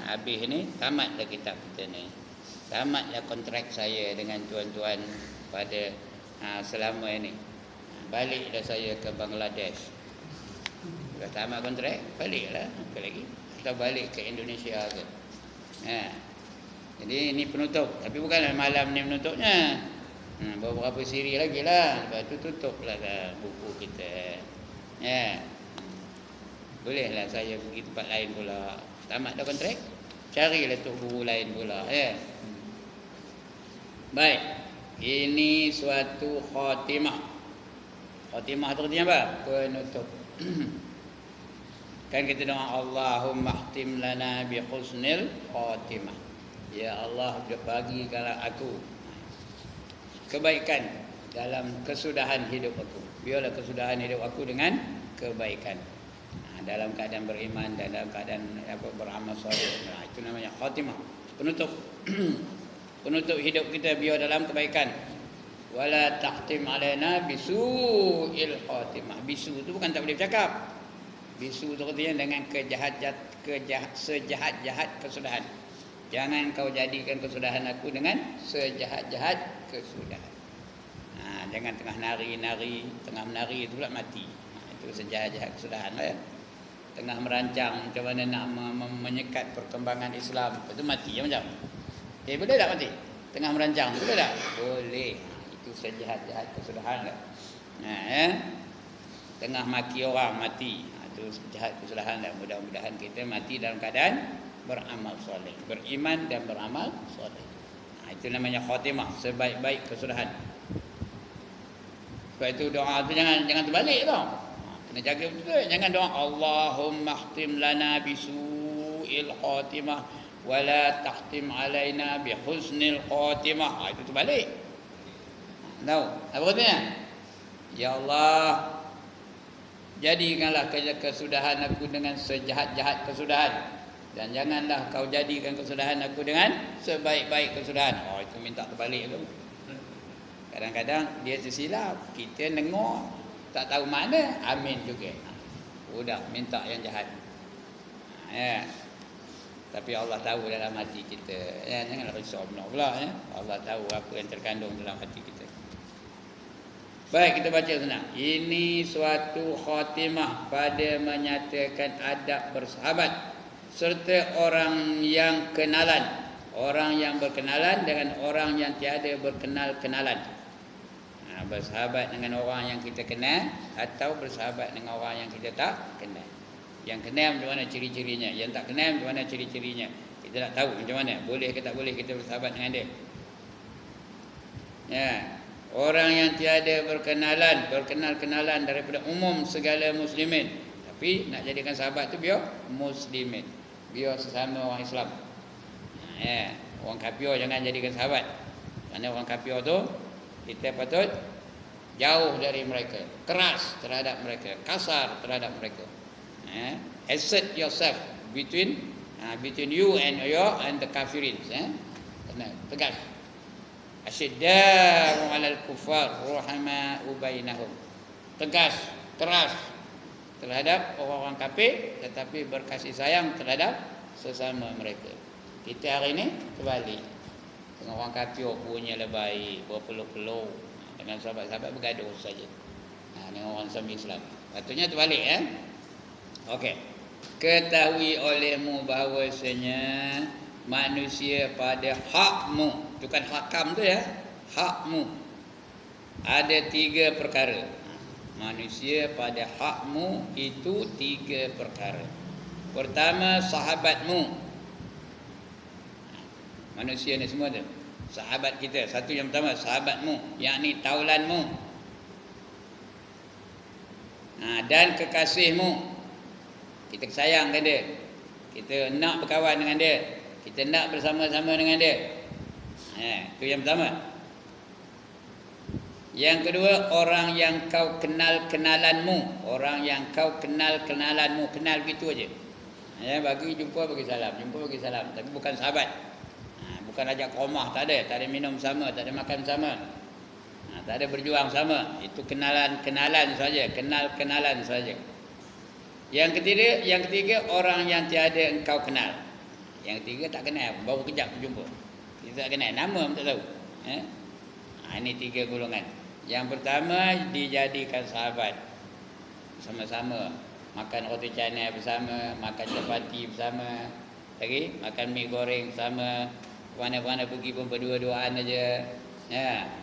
habis ni tamatlah kitab kita ni. Tamatlah kontrak saya dengan tuan-tuan pada selama ini. Baliklah saya ke Bangladesh. Dah tamat kontrak, baliklah. Apa lagi? Atau balik ke Indonesia ke. Jadi ini penutup. Tapi bukanlah malam ni penutupnya. Beberapa siri lagi lah. Lepas tu tutuplah buku kita. Bolehlah saya pergi tempat lain pula. Tamat dah kontrak, carilah tu guru lain pula. Baik. Ini suatu khatimah. Khatimah tu artinya apa? Penutup. Kan kita doa Allahumma khtim lana bi husnil khatimah. Ya Allah, bagikanlah aku kebaikan dalam kesudahan hidup aku. Biarlah kesudahan hidup aku dengan kebaikan. Dalam keadaan beriman dan dalam keadaan beramal soleh. Itu namanya khatimah. Penutup. Penutup hidup kita biar dalam kebaikan. Wala taqtim alaina bisu'il khatimah. Bisu itu bukan tak boleh bercakap. Bisu itu artinya dengan sejahat-jahat kesudahan. Jangan kau jadikan kesudahan aku dengan sejahat-jahat kesudahan. Jangan tengah nari-nari, tengah menari itu pula mati. Itu sejahat-jahat kesudahan lah. Tengah merancang macam mana nak menyekat perkembangan Islam, itu mati macam. Boleh tak mati? Tengah merancang, boleh tak? Boleh. Itu sejahat-jahat kesudahan lah. Tengah maki orang, mati. Itu sejahat kesudahan lah. Mudah-mudahan kita mati dalam keadaan beramal soleh, beriman dan beramal soleh. Itu namanya khatimah, sebaik-baik kesudahan. Sebab itu doa tu jangan terbalik tau. Kena jaga betul. Jangan doa Allahumma khtim lana bisu'il khatimah wala tahtim alaina bi husnil khatimah. Itu terbalik. Tahu? Apa katanya? Ya Allah, jadikanlah kesudahan aku dengan sejahat-jahat kesudahan. Dan janganlah kau jadikan kesudahan aku dengan sebaik-baik kesudahan. Itu minta terbalik tu. Kadang-kadang dia tersilap, kita dengar tak tahu mana, amin juga. Sudah minta yang jahat. Tapi Allah tahu dalam hati kita. Janganlah risau benar pula. Allah tahu apa yang terkandung dalam hati kita. Baik, kita baca senang. Ini suatu khatimah pada menyatakan adab bersahabat serta orang yang kenalan, orang yang berkenalan dengan orang yang tiada berkenal-kenalan. Bersahabat dengan orang yang kita kenal atau bersahabat dengan orang yang kita tak kenal. Yang kenal macam mana ciri-cirinya, yang tak kenal macam mana ciri-cirinya. Kita nak tahu macam mana, boleh ke tak boleh kita bersahabat dengan dia. Orang yang tiada berkenal-kenalan daripada umum segala muslimin. Tapi nak jadikan sahabat tu biar muslimin, biar sesama orang Islam. Orang kafir jangan jadikan sahabat. Kerana orang kafir tu kita patut jauh dari mereka, keras terhadap mereka, kasar terhadap mereka. Assert yourself between you and the kafirin. Kena tegas. Asyidda'u 'alal kuffar ruhama'u bainahum. Tegas, keras terhadap orang-orang kafir tetapi berkasih sayang terhadap sesama mereka. Kita hari ini terbalik. Dengan orang kafir punya lebay, berpeluh-peluh, dengan sahabat-sahabat bergaduh saja. Dengan orang sama Islam. Patutnya terbalik Okey. Ketahui olehmu bahawasanya manusia pada hakmu, bukan hakam tu hakmu, ada 3 perkara. Manusia pada hakmu itu 3 perkara. Pertama, sahabatmu. Manusia ni semua tu sahabat kita. Satu yang pertama, sahabatmu, yakni taulanmu. Dan kekasihmu. Kita sayang dia, kita nak berkawan dengan dia, kita nak bersama-sama dengan dia. Itu yang pertama. Yang kedua, orang yang kau kenal-kenalanmu. Orang yang kau kenal-kenalanmu. Kenal begitu aja. Bagi jumpa bagi salam, jumpa bagi salam, tapi bukan sahabat. Bukan ajak komah, tak ada minum sama, tak ada makan sama, tak ada berjuang sama. Itu kenalan-kenalan saja, kenal-kenalan saja. Yang ketiga, orang yang tiada engkau kenal. Yang ketiga tak kenal, baru kejap jumpa. Kita tak kenal, nama pun tak tahu. Ini 3 golongan. Yang pertama, dijadikan sahabat. Sama-sama makan roti canai bersama, makan chapati bersama, lagi makan mi goreng bersama, mana-mana pergi pun berdua-duaan aja.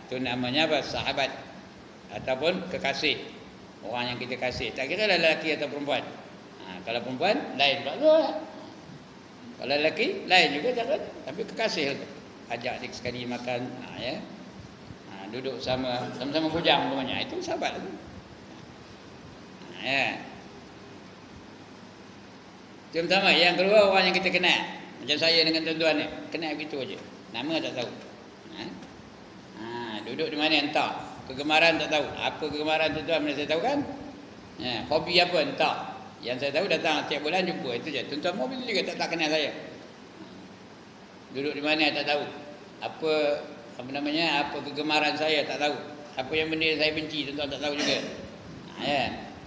Itu namanya apa? Sahabat ataupun kekasih. Orang yang kita kasih. Tak kira lelaki atau perempuan. Kalau perempuan lain pula. Kalau lelaki lain juga jangan. Tapi kekasih tu. Ajak dia sekali makan, duduk sama-sama bujang umpamanya. Itu sahabat tu. Itu pertama. Yang kedua, orang yang kita kenal. Macam saya dengan tuan-tuan ni, kenal begitu aja. Nama tak tahu. Duduk di mana entah. Kegemaran tak tahu. Apa kegemaran tuan-tuan mana saya tahu kan? Hobi apa entah. Yang saya tahu datang setiap bulan jumpa, itu je. Tuan-tuan mobil juga tak kenal saya. Duduk di mana tak tahu. Apa namanya? Apa kegemaran saya tak tahu. Apa yang benda yang saya benci tuan-tuan tak tahu juga.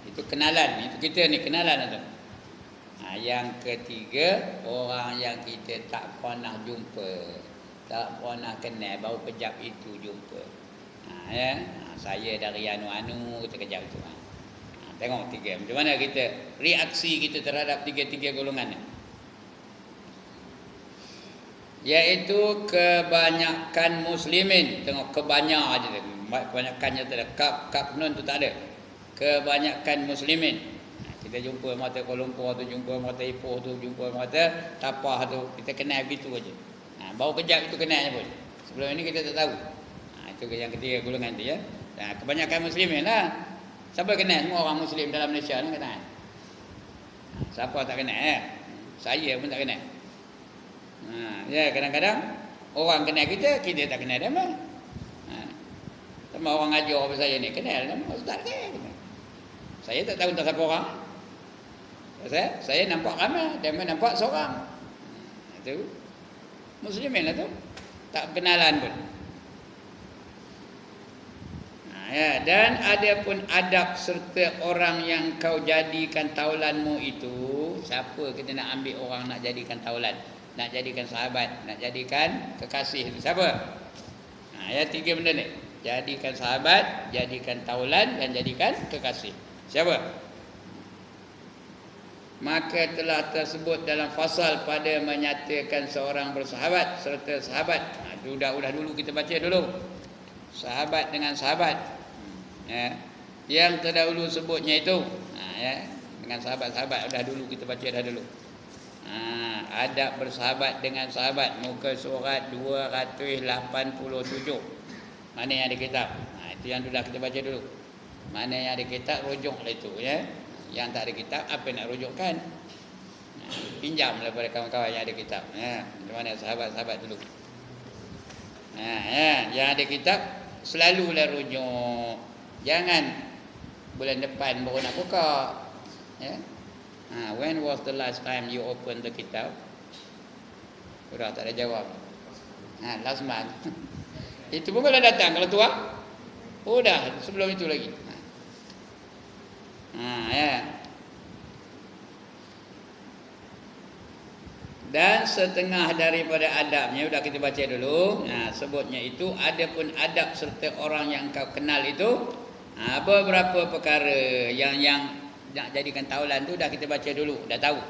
Itu kenalan. Itu kita ni kenalan tu. Yang ketiga, orang yang kita tak pernah jumpa, tak pernah kenal, baru kejap itu jumpa. Saya dari anu-anu terkejap itu. Tengok 3. Macam mana kita reaksi kita terhadap 3 golongan ni? Iaitu kebanyakan muslimin. Tengok kebanyak aja. Kebanyakannya tak ada. Kap nun tu tak ada. Kebanyakan muslimin. Kita jumpa mata Kuala Lumpur tu, jumpa mata Ipoh tu, jumpa mata Tapah tu, kita kenal begitu aja. Baru kejap itu kenalnya pun. Sebelum ini kita tak tahu. Itu yang ketiga golongan tu ya. Kebanyakan muslimin lah. Siapa kenal? Semua orang muslim dalam Malaysia ni kenal. Siapa tak kenal? Saya pun tak kenal. Kadang-kadang orang kenal kita tak kenal dia mah. Sama orang ajar apa saya ni kenal nama ustaz dia. Saya tak tahu entah siapa orang. Saya nampak ramai, dia nampak seorang. Itu muslimin lah tu. Tak kenalan pun. Dan ada pun adab serta orang yang kau jadikan taulanmu itu. Siapa kita nak ambil orang nak jadikan taulan, nak jadikan sahabat, nak jadikan kekasih itu siapa? 3 benda ni. Jadikan sahabat, jadikan taulan dan jadikan kekasih. Siapa? Maka telah tersebut dalam fasal pada menyatakan seorang bersahabat serta sahabat. Itu dah dulu kita baca dulu. Sahabat dengan sahabat. Yang terdahulu sebutnya itu. Dengan sahabat-sahabat dah dulu kita baca dah dulu. Adab bersahabat dengan sahabat, muka surat 287. Mana yang ada kitab? Itu yang sudah kita baca dulu. Mana yang ada kitab rujuklah itu ya. Yang tak ada kitab apa nak rujukkan? Pinjamlah pada kawan-kawan yang ada kitab. Macam mana sahabat-sahabat dulu. Yang ada kitab selalulah rujuk. Jangan bulan depan baru nak buka. When was the last time you open the kitab? Sudah tak ada jawab. Last month. Itu pun kalau datang, kalau tua, dah sebelum itu lagi. Dan setengah daripada adabnya sudah kita baca dulu. Sebutnya itu ada pun adab serta orang yang kau kenal itu. Beberapa perkara yang nak jadikan taulan tu dah kita baca dulu, dah tahu.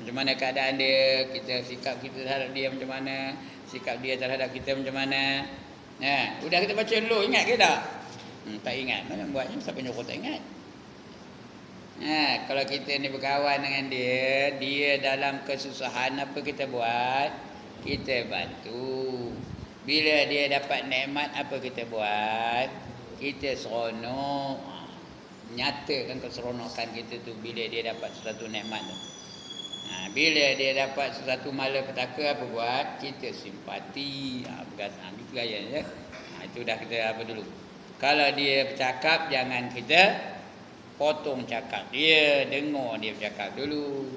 Macam mana keadaan dia, sikap kita terhadap dia macam mana, sikap dia terhadap kita macam mana. Sudah kita baca dulu, ingat ke tak? Tak ingat, mana buatnya siapa nyuruh tak ingat. Kalau kita ni berkawan dengan dia dalam kesusahan apa kita buat? Kita bantu. Bila dia dapat nikmat apa kita buat? Kita seronok. Nyatakan keseronokan kita tu bila dia dapat sesuatu nikmat tu. Bila dia dapat sesuatu malapetaka apa buat? Kita simpati. Itu gaya ya. Itu dah kita apa dulu. Kalau dia bercakap jangan kita potong cakap dia, dengar dia bercakap dulu.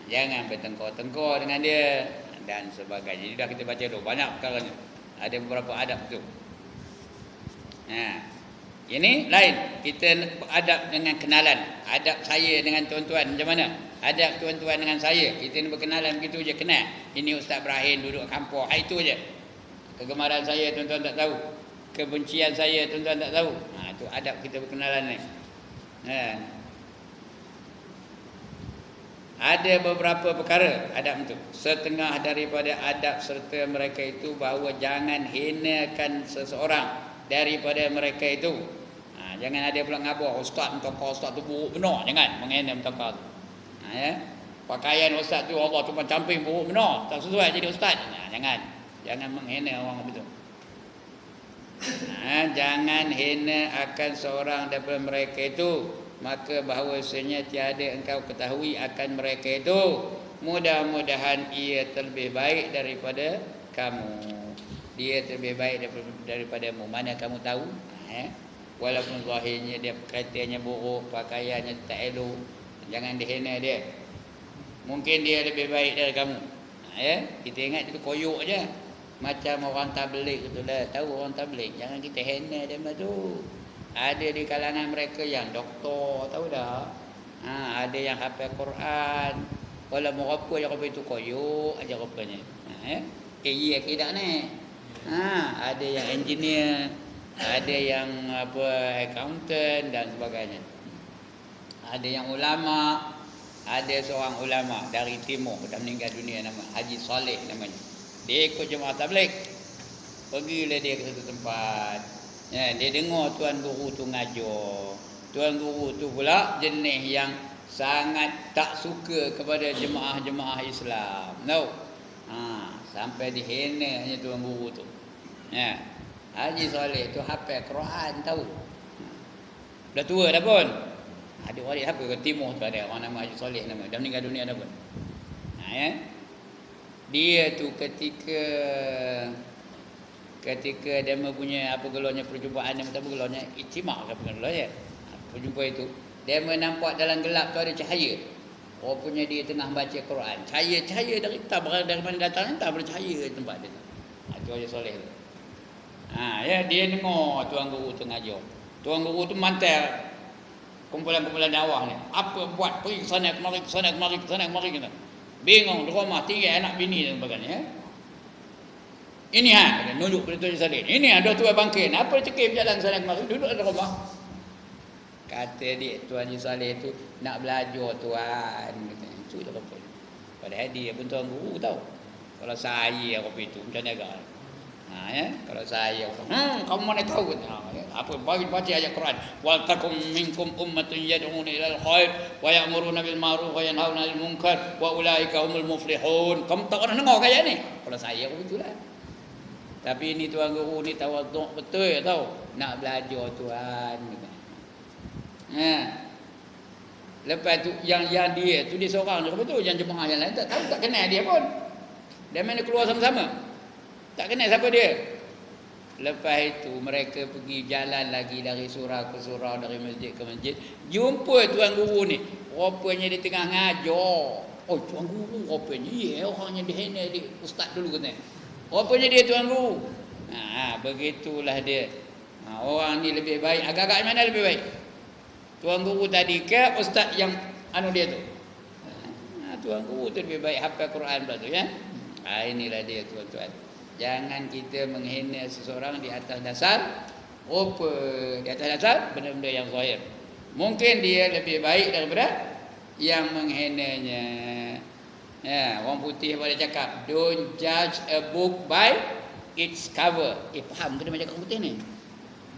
Jangan bertengkar-tengkar dengan dia dan sebagainya. Jadi dah kita baca dulu banyak perkara ni. Ada beberapa adab tu. Ini lain. Kita adab dengan kenalan. Adab saya dengan tuan-tuan macam mana? adab tuan-tuan dengan saya. Kita ni berkenalan begitu je, kenal. Ini Ustaz Ibrahim duduk kampung. Itu je. Kegemaran saya tuan-tuan tak tahu. Kebencian saya tuan-tuan tak tahu. Itu adab kita berkenalan ni. Ada beberapa perkara adab itu. Setengah daripada adab serta mereka itu bahawa jangan hinakan seseorang daripada mereka itu. Jangan ada pula ngabar ustaz mentokar ustaz tu buruk benar, jangan menghina mentokar tu. Pakaian ustaz tu Allah tu camping buruk benar, tak sesuai jadi ustaz. Jangan menghina orang begitu. Jangan hina akan seorang daripada mereka itu, maka bahawasanya tiada engkau ketahui akan mereka itu, mudah-mudahan ia terlebih baik daripada kamu. Dia terlebih baik daripadamu. Mana kamu tahu? Walaupun zahirnya dia katanya buruk, pakaiannya tak elok, jangan dihina dia. Mungkin dia lebih baik dari kamu. Kita ingat itu koyok aja. Macam orang tabligh itulah. Tahu orang tabligh, jangan kita hina dia tu. Ada di kalangan mereka yang doktor, tahu dah. Ada yang hafal Quran. Kalau mau apa yang apa itu koyok aja rupanya. Ya tidak ni. Ada yang engineer, ada yang accountant dan sebagainya. Ada yang ulama, ada seorang ulama dari timur dah meninggal dunia, nama Haji Saleh namanya. Dia ikut jemaah tabligh. Pergilah dia ke satu tempat. Dia dengar tuan guru tu ngajar. Tuan guru tu pula jenis yang sangat tak suka kepada jemaah-jemaah Islam. Sampai dihina hanya tuan guru tu. Haji Saleh tu hafal Quran tahu. Dah tua dah pun. Ada waris apa ke timur tu, ada orang nama Haji Saleh nama. Dah meninggal dunia dah pun. Dia tu ketika dia mempunyai apa gelornya perjumpaan, dia apa gelornya ijtima' ke apa gelornya. Perjumpaan itu dia menampak dalam gelap tu ada cahaya. Rupanya dia tengah baca Quran. Cahaya dari mana datang, entah bercahaya di tempat dia. Itu Haji Saleh tu. Dia dengar tuan guru tu ngajar. Tuan guru tu mantel kumpulan-kumpulan dakwah ni. Apa buat, pergi ke sana kemari kita. Bingung di rumah tinggal anak bini dan sebagainya. Ini nunjuk pada Tuan Haji Saleh. Ini ada tua bangkit. Apa cekip jalan sana kemari, duduk di rumah. Kata dia Tuan Haji Saleh tu nak belajar tuan. Itu dah apa. Padahal dia pun tuan guru tahu. Kalau saya apa itu macam ni agak. Kalau saya kamu mana tahu apa baca ayat Quran, wal takum minkum ummatun yad'una ilal khair wa ya'muruna bil ma'ruf wa yanhauna 'anil munkar wa ulaika humul muflihun. Kamu tak pernah dengar ayat ni? Kalau saya begitulah. Tapi ini tuan guru ni tawaduk betul tahu, nak belajar tuan. Lepas tu yang dia tu dia seorang je betul, yang jemaah yang lain tak tahu, tak kenal dia pun. Dia mana keluar sama-sama. Tak kenal siapa dia. Lepas itu mereka pergi jalan lagi dari surau ke surau, dari masjid ke masjid. Jumpa tuan guru ni. Rupanya dia tengah ngajar. Oh, tuan guru rupanya. Ya, orangnya dihina dia. Ustaz dulu kata. Rupanya dia tuan guru. Begitulah dia. Orang ni lebih baik. Agak-agak mana lebih baik? Tuan guru tadi ke ustaz yang dia tu? Tuan guru tu lebih baik hafal Quran pula tu ya. Inilah dia tuan-tuan. Jangan kita menghina seseorang di atas dasar rupa, di atas dasar benda-benda yang zahir. Mungkin dia lebih baik daripada yang menghinanya. Orang putih pada cakap, don't judge a book by its cover. Faham ke dia macam orang putih ni?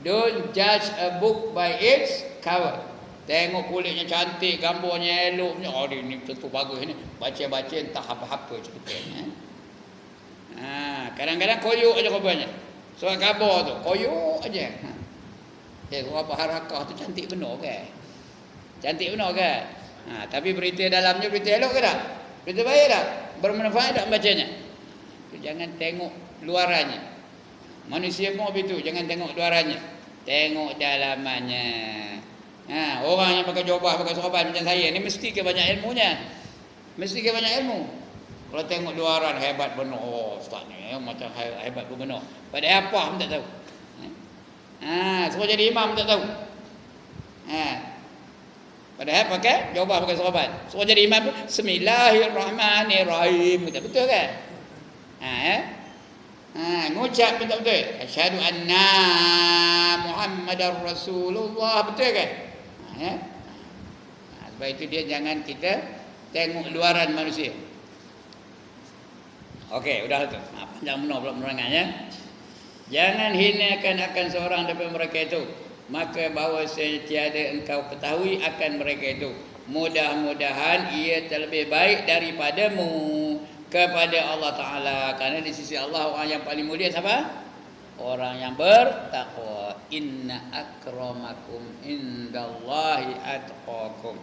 Don't judge a book by its cover. Tengok kulitnya cantik, gambarnya eloknya. Dia ni tentu bagus ni. Baca-baca entah apa-apa ceritanya. Kadang-kadang koyok aja rupanya. Surat khabar tu koyok aja. Apa harakah tu cantik benar ke? Cantik benar ke? Tapi berita dalamnya berita elok ke tak? Berita baik tak? Bermanfaat tak bacanya? Jangan tengok luarannya. Manusia pun begitu, jangan tengok luarannya. Tengok dalamannya. Orang yang pakai jubah, pakai sorban macam saya ni mesti ke banyak ilmunya. Mesti ke banyak ilmu. Kalau tengok luaran hebat benar, ustaz ni macam hebat benar. Padahal apa pun tak tahu. Semua jadi imam tak tahu. Padahal pakai jawabah pakai sarabat. Suruh jadi imam pun Bismillahirrahmanirrahim. Betul kan? Ngucap betul betul. Asyhadu anna Muhammadar Rasulullah. Betul kan? Sebab itu dia jangan kita tengok luaran manusia. Okey, udah tu. Panjang benar pula penerangannya. Jangan hinakan akan seorang daripada mereka itu. Maka bahawa tiada engkau ketahui akan mereka itu. Mudah-mudahan ia terlebih baik daripadamu kepada Allah Ta'ala. Kerana di sisi Allah orang yang paling mulia siapa? Orang yang bertakwa. Inna akramakum indallahi atqakum.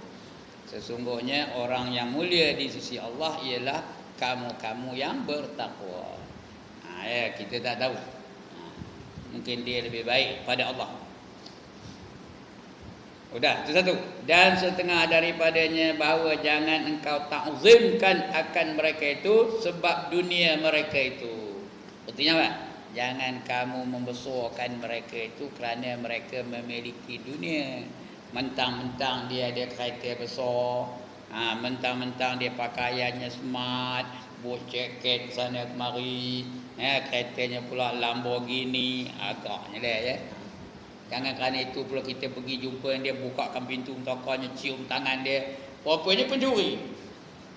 Sesungguhnya orang yang mulia di sisi Allah ialah kamu-kamu yang bertakwa. Kita tak tahu. Mungkin dia lebih baik pada Allah. Udah, itu satu. Dan setengah daripadanya bahawa jangan engkau ta'zimkan akan mereka itu sebab dunia mereka itu. Artinya apa? Jangan kamu membesarkan mereka itu kerana mereka memiliki dunia. Mentang-mentang dia ada kereta besar, mentang-mentang dia pakaiannya smart, bos jaket sana kemari, keretanya pula Lamborghini, agaknya dah ya. Jangan kerana itu pula kita pergi jumpa dia, bukakan pintu tokonya, cium tangan dia. Rupanya pencuri.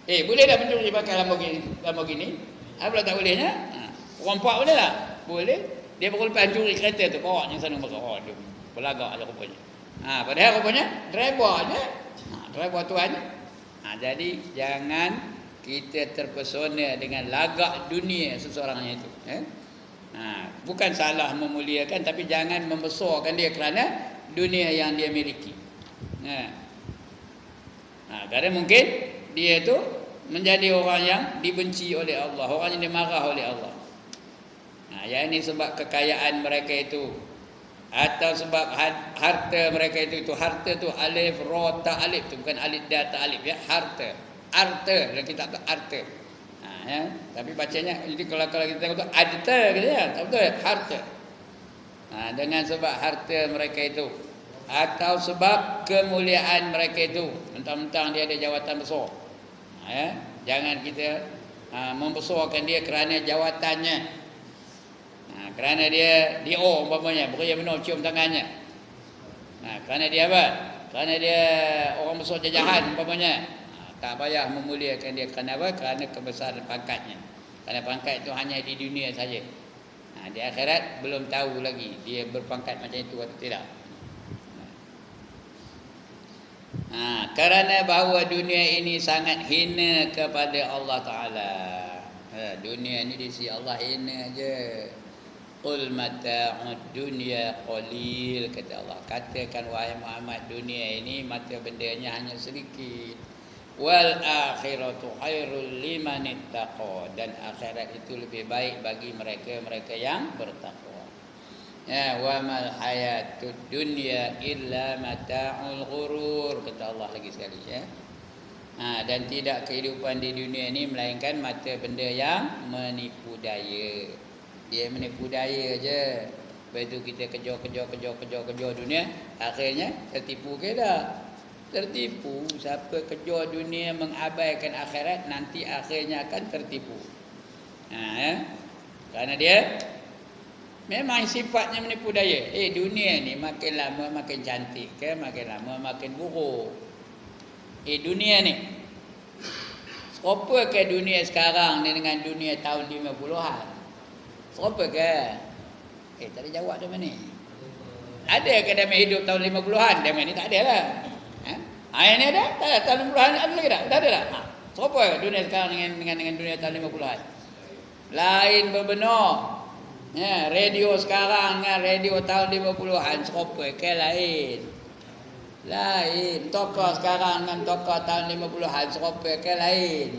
Boleh tak pencuri pakai Lamborghini? Apa tak bolehnya? Rompak boleh tak? Boleh. Dia pukul pencuri kereta tu, korang yang sana masuk. Dia belagak je rupanya. Padahal rupanya driver je. Driver tuannya. Jadi jangan kita terpesona dengan lagak dunia seseorang itu. Bukan salah memuliakan, tapi jangan membesarkan dia kerana dunia yang dia miliki. Kerana mungkin dia itu menjadi orang yang dibenci oleh Allah, orang yang dimarah oleh Allah. Yang ini sebab kekayaan mereka itu, atau sebab harta mereka itu harta tu alif ra ta alif tu, bukan alif da ta alif ya, harta. Dalam kitab tu harta. Tapi bacanya jadi kalau kita tengok tu adta gitu ya, tak betul, harta. Dengan sebab harta mereka itu atau sebab kemuliaan mereka itu, mentang-mentang dia ada jawatan besar. Jangan kita membesarkan dia kerana jawatannya. Kerana dia DO umpamanya, bukan benar cium tangannya. Kerana dia apa? Kerana dia orang besar jajahan umpamanya. Tak payah memuliakan dia. Kerana apa? Kerana kebesaran pangkatnya. Kerana pangkat itu hanya di dunia saja. Di akhirat belum tahu lagi dia berpangkat macam itu atau tidak. Kerana bahawa dunia ini sangat hina kepada Allah Ta'ala. Dunia ini di sisi Allah hina je. Qul mata'ud dunya qalil, kata Allah. Katakan wahai Muhammad, dunia ini mata bendanya hanya sedikit. Wal akhiratu khairul liman ittaqa, dan akhirat itu lebih baik bagi mereka yang bertakwa. Wa mal hayatud dunya illa mata'ul ghurur, kata Allah lagi sekali ya. Dan tidak kehidupan di dunia ini melainkan mata benda yang menipu daya. Dia menipu daya je. Lepas itu kita kejar dunia, akhirnya tertipu ke tak? Tertipu. Siapa kejar dunia mengabaikan akhirat, nanti akhirnya akan tertipu. Kerana dia memang sifatnya menipu daya. Dunia ni makin lama makin cantik ke, makin lama makin buruk. Dunia ni serupa ke dunia sekarang ni dengan dunia tahun 50-an? Serupa ke? Tak ada jawab dia ni. Ada ke dalam hidup tahun 50-an? Dia ni tak ada lah. Ini ada? Tak ada. Tahun 50-an ada lagi tak? Tak ada lah. Serupa dunia sekarang dengan dunia tahun 50-an? Lain berbenar. Radio sekarang dengan radio tahun 50-an serupa ke? Lain. Tokoh sekarang dengan tokoh tahun 50-an serupa ke? Lain.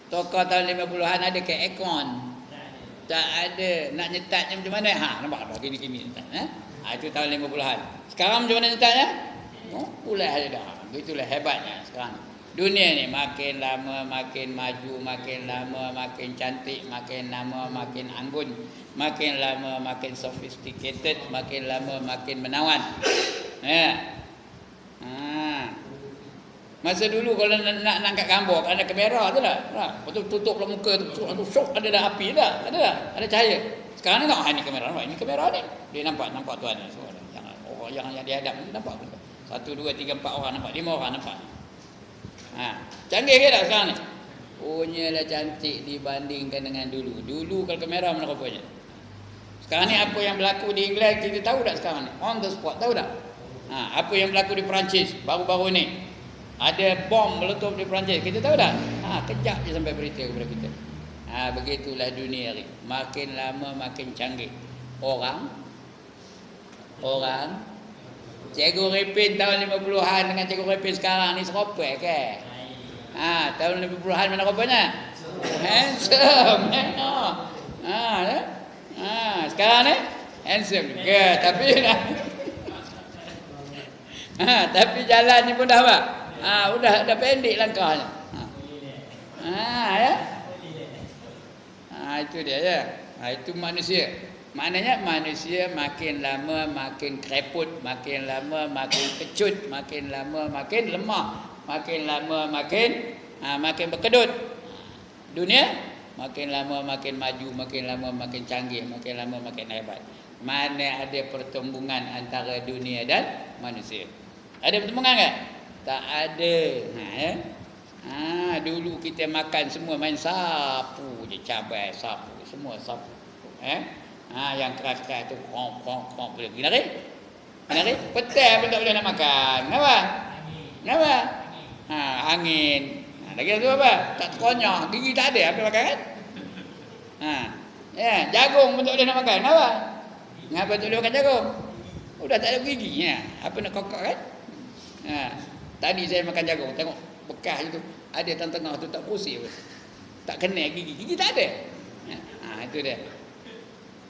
Tokoh tahun 50-an ada ke akon? Tak ada. Nak nyetatnya macam mana? Nampak tak? Gini-gini nyetat. Itu tahun 50-an. Sekarang macam mana nyetatnya? Pulih aja dah. Itulah hebatnya sekarang. Dunia ni makin lama makin maju, makin lama makin cantik, makin lama makin anggun, makin lama makin sophisticated, makin lama makin menawan. Masa dulu kalau nak angkat gambar ada kamera tu tak? Betul tutup lah muka tu. Syok ada dah api dah. Ada tak? Ada cahaya. Sekarang ni tengok, ini kamera nampak. Ini kamera ni. Dia nampak tuan ni. Orang yang dihadap ni nampak. 1, 2, 3, 4 orang nampak. 5 orang nampak. Canggih ke tak sekarang ni? Punyalah cantik dibandingkan dengan dulu. Dulu kalau kamera mana rupanya. Sekarang ni apa yang berlaku di England kita tahu tak sekarang ni? On the spot tahu tak? Apa yang berlaku di Perancis baru-baru ni? Ada bom meletup di Perancis. Kita tahu tak? Kejap je sampai berita kepada kita. Begitulah dunia ni. Makin lama makin canggih. Orang Cikgu Ripin tahun 50-an dengan Cikgu Ripin sekarang ni serupa ke? Tahun 50-an mana rupanya? Handsome. Sekarang ni handsome juga tapi tapi jalannya pun dah apa? Udah pendek langkahnya. Itu dia ya. Itu manusia. Maknanya manusia makin lama makin kreput, makin lama makin kecut, makin lama makin lemah, makin lama makin berkedut. Dunia makin lama makin maju, makin lama makin canggih, makin lama makin hebat. Mana ada pertembungan antara dunia dan manusia? Ada pertembungan tak? Tak ada. Dulu kita makan semua main sapu je, cabai sapu, semua sapu. Yang keras-keras tu kong boleh pergi lari. Petai pun tak boleh nak makan. Kenapa? Angin. Lagi tu apa? Tak terkonyol, gigi tak ada apa makan kan? Jagung pun tak boleh nak makan. Kenapa tak boleh makan jagung? Udah tak ada gigi. Apa nak kokok kan? Tadi saya makan jagung, tengok bekas itu ada tengah tu tak bersih pun. Tak kena gigi tak ada. Itu dia.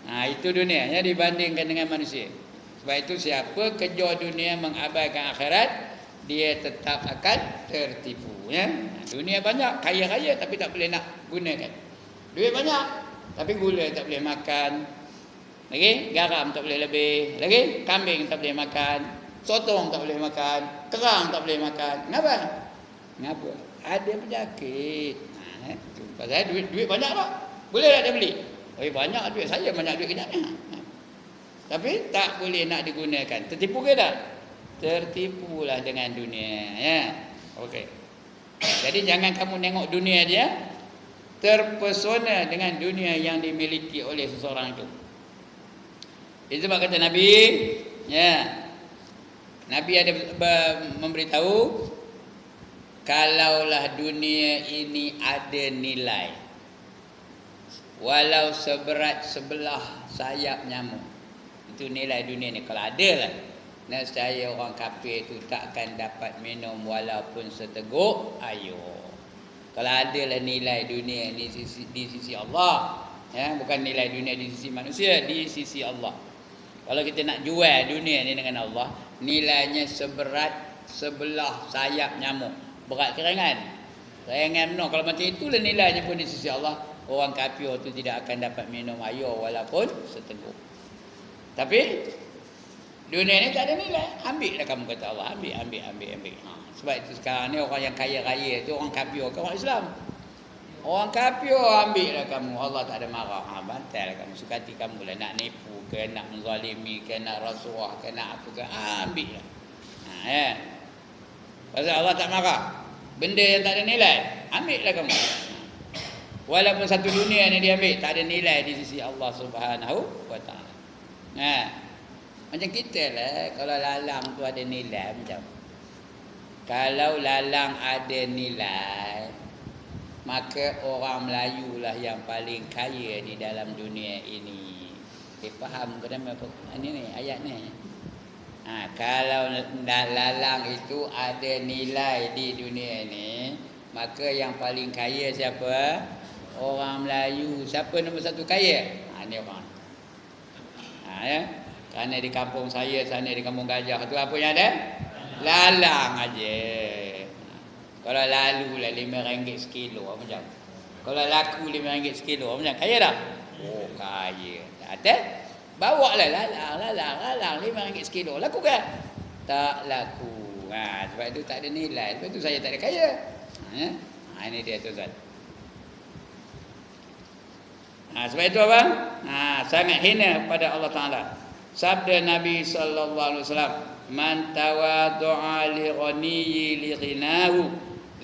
Itu dunia ya, dibandingkan dengan manusia. Sebab itu siapa kejar dunia mengabaikan akhirat, dia tetap akan tertipu ya. Dunia banyak, kaya raya tapi tak boleh nak gunakan. Duit banyak tapi gula tak boleh makan. Lagi garam tak boleh lebih. Lagi kambing tak boleh makan. Sotong tak boleh makan. Kerang tak boleh makan. Kenapa? Ada penyakit. Pasal duit banyak tak? Boleh tak dia beli? Banyak duit saya, banyak duit kenyapnya. Tapi tak boleh nak digunakan. Tertipu ke tak? Tertipulah dengan dunia ya. Okey. Jadi jangan kamu tengok dunia dia, terpesona dengan dunia yang dimiliki oleh seseorang itu. Itu sebab kata Nabi, ya. Nabi ada memberitahu, kalaulah dunia ini ada nilai, walau seberat sebelah sayap nyamuk. Itu nilai dunia ni. Kalau ada lah, nescaya orang kafir itu tak akan dapat minum walaupun seteguk air. Kalau ada lah nilai dunia ni di sisi Allah, ya, bukan nilai dunia di sisi manusia, di sisi Allah. Kalau kita nak jual dunia ni dengan Allah, nilainya seberat sebelah sayap nyamuk. Berat kerangan. Kerangan benar. Kalau macam itulah nilainya pun di sisi Allah, orang kafir itu tidak akan dapat minum air walaupun seteguk. Tapi dunia ni tak ada nilai. Ambil lah kamu, kata Allah. Ambil. Sebab itu sekarang ni orang yang kaya raya tu orang kafir ke orang Islam? Orang kafir ambil lah kamu. Allah tak ada marah. Bantai lah kamu. Suka hati kamu lah. Nak nipu ke, nak menzalimi ke, nak rasuah ke, nak apa ke. Ambil lah. Ya. Pasal Allah tak marah. Benda yang tak ada nilai, ambil lah kamu. Walaupun satu dunia ni diambil, tak ada nilai di sisi Allah Subhanahu wa ta'ala. Macam kita lah, kalau lalang tu ada nilai macam. Kalau lalang ada nilai, maka orang Melayu lah yang paling kaya di dalam dunia ini. Faham ke dalam ini ayat ni? Kalau lalang itu ada nilai di dunia ni, maka yang paling kaya siapa? Orang Melayu. Siapa nombor satu kaya? Ini orang. Ya. Kerana di kampung saya sana, di kampung Gajah tu apa yang ada? Lalang aja. Kalau lalu lah RM5 sekilo macam. Kalau laku RM5 sekilo macam, kaya dah? Oh, kaya. Ada? Bawa lah lalang RM5 sekilo. Laku ke? Tak laku. Sebab itu tak ada nilai. Sebab itu saya tak ada kaya. Ini dia tuan-tuan. Sebab itu apa? Sangat hina pada Allah Ta'ala. Sabda Nabi sallallahu alaihi wasallam, "Man tawaddu'a li ghaniyyi li ghinahu,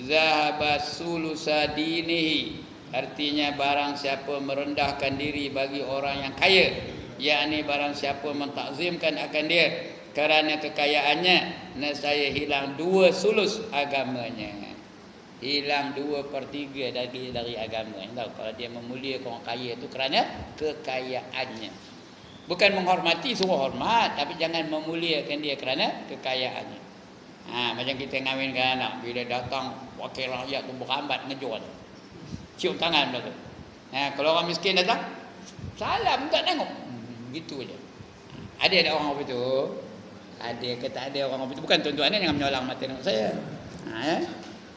zahaba sulusa dinihi." Artinya barang siapa merendahkan diri bagi orang yang kaya, yakni barang siapa mentakzimkan akan dia kerana kekayaannya, nescaya hilang 2/3 agamanya. Hilang 2/3 dari agamanya. Tahu, kalau dia memuliakan orang kaya itu kerana kekayaannya. Bukan menghormati, suruh hormat, tapi jangan memuliakan dia kerana kekayaannya. Macam kita ngawinkan anak, bila datang wakil rakyat tu berambat ngejual, cium tangan dah tu. Kalau orang miskin datang, salam tak tengok, gitu aja. Ada orang apa itu? Ada ke tak ada orang apa itu? Bukan tuan-tuan ni jangan menyolang mata tengok saya.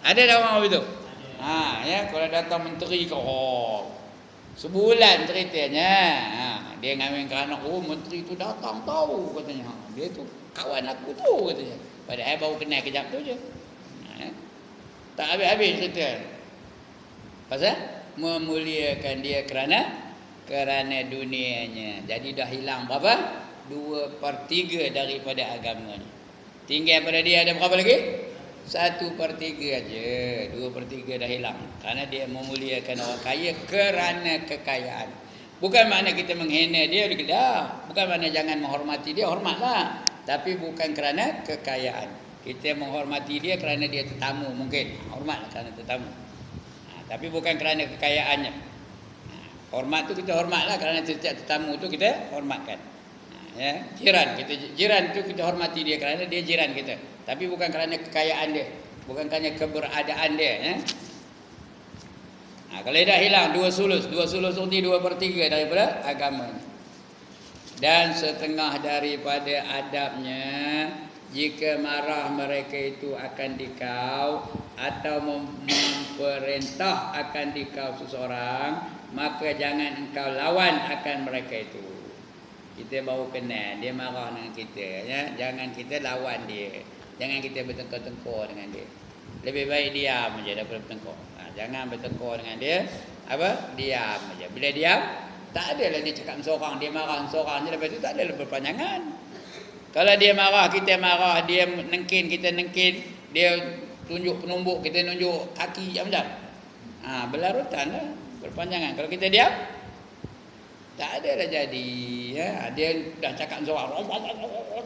Ada orang apa itu? Kalau datang menteri ke sebulan ceritanya, dia ngawinkan anak, menteri tu datang tahu katanya. Dia tu kawan aku tu katanya. Padahal baru kenal kejap tu je. Tak habis-habis cerita. Pasal memuliakan dia kerana dunianya. Jadi dah hilang berapa? 2/3 daripada agamanya. Tinggal pada dia ada berapa lagi? 1/3 aja. 2/3 dah hilang. Kerana dia memuliakan orang kaya kerana kekayaan. Bukan makna kita menghina dia, bukan makna jangan menghormati dia, hormatlah. Tapi bukan kerana kekayaan. Kita menghormati dia kerana dia tetamu mungkin. Hormatlah kerana tetamu. Tapi bukan kerana kekayaannya. Hormat tu kita hormatlah kerana setiap tetamu tu kita hormatkan. Jiran tu kita hormati dia kerana dia jiran kita. Tapi bukan kerana kekayaan dia, bukan kerana keberadaan dia. Kalau dah hilang 2/3 arti 2/3 daripada agama. Dan setengah daripada adabnya, jika marah mereka itu akan dikau atau memerintah akan dikau seseorang, maka jangan engkau lawan akan mereka itu. Kita baru kenal, dia marah dengan kita, jangan kita lawan dia. Jangan kita bertengkar-tengkar dengan dia. Lebih baik diam saja daripada bertengkar. Jangan bertengkar dengan dia. Diam saja. Bila diam, tak adalah dia cakap seorang, dia marah seorang je, lepas tu tak adalah berpanjangan. Kalau dia marah, kita marah, dia nengkin, kita nengkin, dia tunjuk penumbuk, kita tunjuk kaki, macam berlarutan lah, berpanjangan. Kalau kita diam, tak adalah jadi. Dia dah cakap seorang,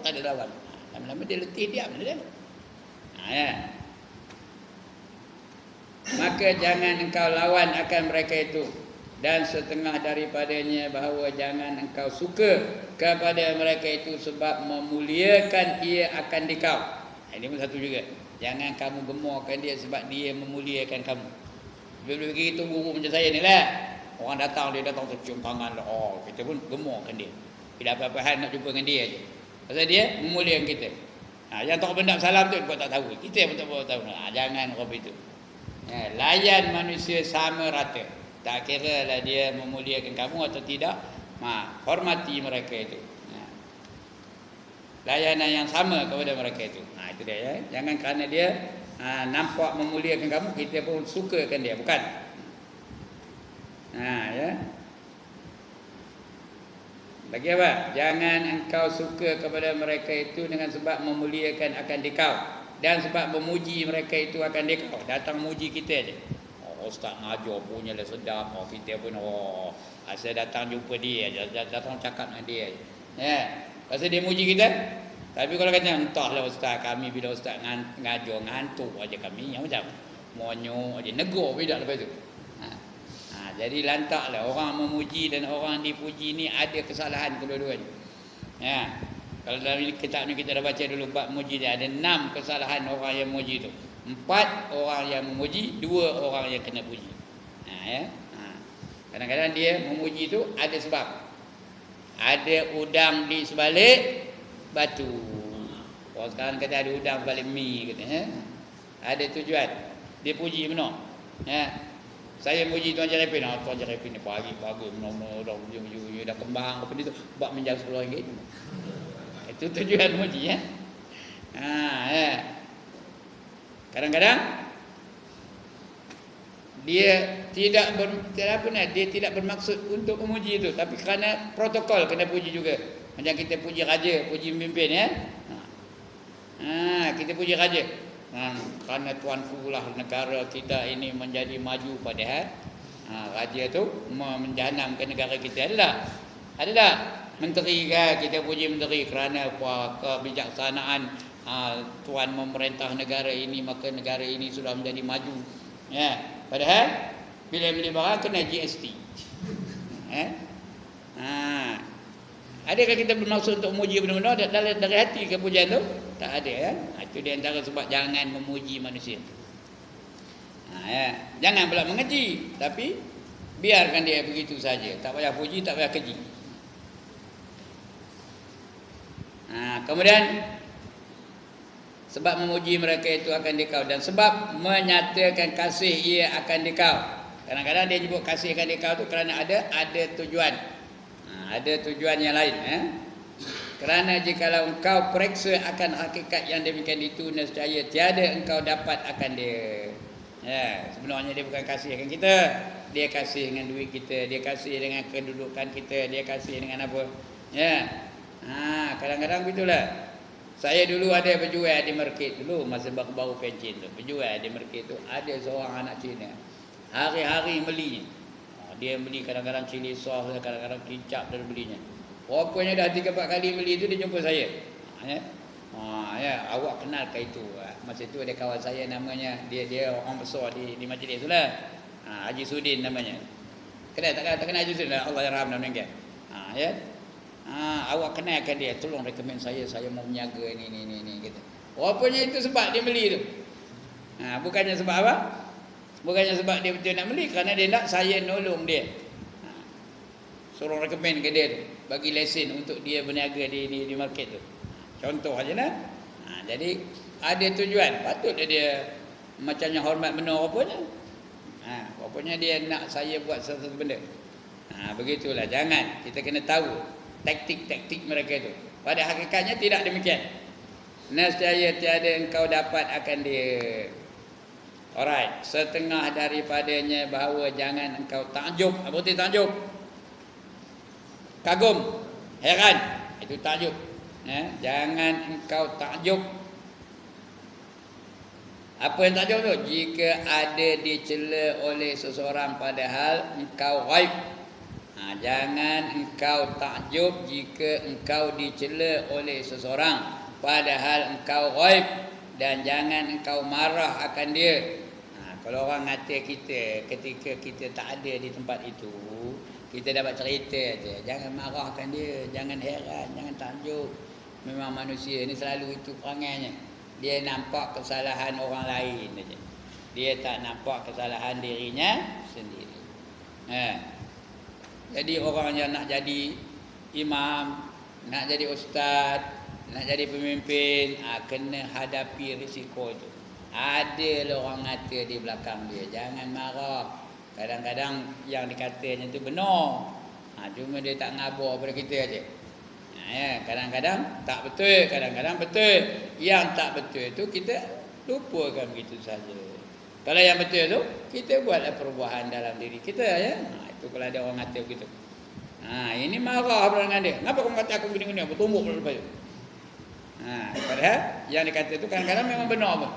tak ada lawan. Lama-lama dia letih, diam dia. Maka jangan engkau lawan akan mereka itu. Dan setengah daripadanya bahawa jangan engkau suka kepada mereka itu sebab memuliakan ia akan dikau. Ini pun satu juga. Jangan kamu gemurkan dia sebab dia memuliakan kamu. Bila begitu guru macam saya ni lah. Orang datang, dia datang tercium tangan. Kita pun gemurkan dia. Bila apa-apa hal nak jumpa dengan dia je. Pasal dia memuliakan kita. Yang tak benda salam tu buat tak tahu. Kita pun tak tahu. Jangan apa itu. Layan manusia sama rata. Tak kira lah dia memuliakan kamu atau tidak. Hormati mereka itu. Layanan yang sama kepada mereka itu. Itu dia. Jangan kerana dia nampak memuliakan kamu, kita pun sukakan dia. Bukan. Lagi apa? Jangan engkau suka kepada mereka itu dengan sebab memuliakan akan dikau. Dan sebab memuji mereka itu akan dikau. Datang muji kita je. Ustaz ngajar punya lah sedap. Kita pun asal datang jumpa dia, datang cakap dengan dia. Pasal dia muji kita. Tapi kalau kata entahlah ustaz, kami bila ustaz ngajar ngantuk aja kami. Yang macam monyok aja, negur beda lepas tu. Jadi lantaklah orang memuji dan orang dipuji ni ada kesalahan kedua-duanya. Kalau dalam kitab ni kita dah baca dulu bab muji dia ada 6 kesalahan orang yang memuji tu. 4 orang yang memuji, 2 orang yang kena puji. Kadang-kadang dia memuji tu ada sebab. Ada udang di sebalik batu. Orang sekarang kata ada udang sebalik mi kata. Ada tujuan. Dia puji benar. Saya muji Tuan Jarepin. Tuan Jarepin ni pagi-pagi benar-benar dah kembang apa dia tu buat menjaga RM10. Itu tujuan muji Kadang-kadang dia dia tidak bermaksud untuk memuji itu, tapi kerana protokol kena puji juga. Macam kita puji raja, puji pemimpin ya. Kita puji raja. Kerana tuanku lah negara kita ini menjadi maju, padahal raja tu menjahanamkan negara kita. Ada tak? Menteri kan, kita puji menteri kerana kebijaksanaan tuan memerintah negara ini, maka negara ini sudah menjadi maju. Ya. Padahal bila beli barang kena GST. Adakah kita bermaksud untuk memuji benar-benar dari hati ke pujian tu? Tak ada ya. Itu di antara sebab jangan memuji manusia. Jangan pula mengeji, tapi biarkan dia begitu saja. Tak payah puji, tak payah keji. Kemudian sebab memuji mereka itu akan dikau, dan sebab menyatakan kasih ia akan dikau. Kadang-kadang dia sebut kasih akan dikau tu kerana ada tujuan. Ada tujuan yang lain. Kerana jikalau engkau periksa akan hakikat yang demikian itu, nescaya tiada engkau dapat akan dia. Sebenarnya dia bukan kasih akan kita. Dia kasih dengan duit kita, dia kasih dengan kedudukan kita, dia kasih dengan apa. Kadang-kadang begitulah. Saya dulu ada berjual di market dulu, masa baru pencen tu. Berjual di market tu, ada seorang anak Cina. Hari-hari belinya. Dia beli kadang-kadang cili sos, kadang-kadang kicap dan belinya. Rupanya dah 3-4 kali beli tu dia jumpa saya. Awak kenal ke itu? Masa itu ada kawan saya namanya, dia orang besar di majlis tu lah. Haji Sudin namanya. Kenal tak kenal Haji Sudin? Allah yarham namanya. Awak kenalkan dia, tolong rekomen saya mau menjaga ni gitu. Rupanya itu sebab dia beli tu. Bukannya sebab apa? Bukannya sebab dia betul nak beli, kerana dia nak saya nolong dia. Suruh rekomen ke dia tu, bagi lesen untuk dia berniaga di market tu. Contoh aja lah. Jadi ada tujuan, patutlah dia macamnya hormat benar rupanya. Rupanya dia nak saya buat sesuatu benda. Begitulah, jangan, kita kena tahu taktik-taktik mereka itu. Pada hakikatnya tidak demikian. Nescaya tiada engkau dapat akan dia. Alright, setengah daripadanya bahawa jangan engkau takjub. Apa itu takjub? Kagum, heran, itu takjub. Jangan engkau takjub. Apa yang takjub tu? Jika ada dicela oleh seseorang padahal engkau ghaib. Jangan engkau takjub jika engkau dicela oleh seseorang padahal engkau ghaib, dan jangan engkau marah akan dia. Kalau orang ngata kita ketika kita tak ada di tempat itu, kita dapat cerita aja, jangan marahkan dia, jangan heran, jangan takjub. Memang manusia ni selalu itu perangainya. Dia nampak kesalahan orang lain aja. Dia tak nampak kesalahan dirinya sendiri. Jadi orang yang nak jadi imam, nak jadi ustaz, nak jadi pemimpin, kena hadapi risiko itu. Ada orang kata di belakang dia, jangan marah. Kadang-kadang yang dikatanya itu benar, cuma dia tak ngabar pada kita aja. Kadang-kadang tak betul, kadang-kadang betul. Yang tak betul itu kita lupakan begitu saja. Kalau yang betul tu, kita buatlah perubahan dalam diri kita ya. Itu kalau ada orang kata begitu. Ini marah dengan dia. Kenapa kamu kata aku gini-gini? Aku tumbuk lepas tu. Padahal yang dikata itu kadang-kadang memang benar pun.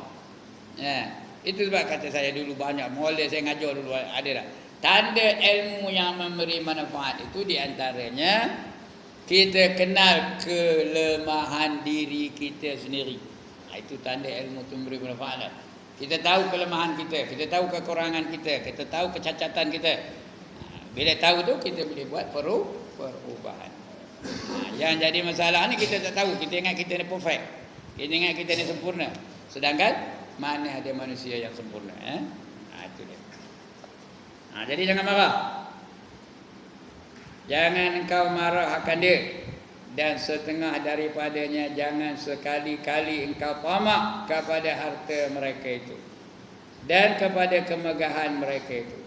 Itu sebab kata saya dulu banyak. Mula saya ngajar dulu ada tak? Tanda ilmu yang memberi manfaat itu diantaranya kita kenal kelemahan diri kita sendiri. Itu tanda ilmu itu memberi manfaat. Kita tahu kelemahan kita, kita tahu kekurangan kita, kita tahu kecacatan kita. Bila tahu tu kita boleh buat perubahan. Yang jadi masalah ni kita tak tahu. Kita ingat kita ni perfect, kita ingat kita ni sempurna. Sedangkan mana ada manusia yang sempurna. Itu dia. Jadi jangan marah. Jangan engkau marah akan dia. Dan setengah daripadanya jangan sekali-kali engkau tamak kepada harta mereka itu, dan kepada kemegahan mereka itu,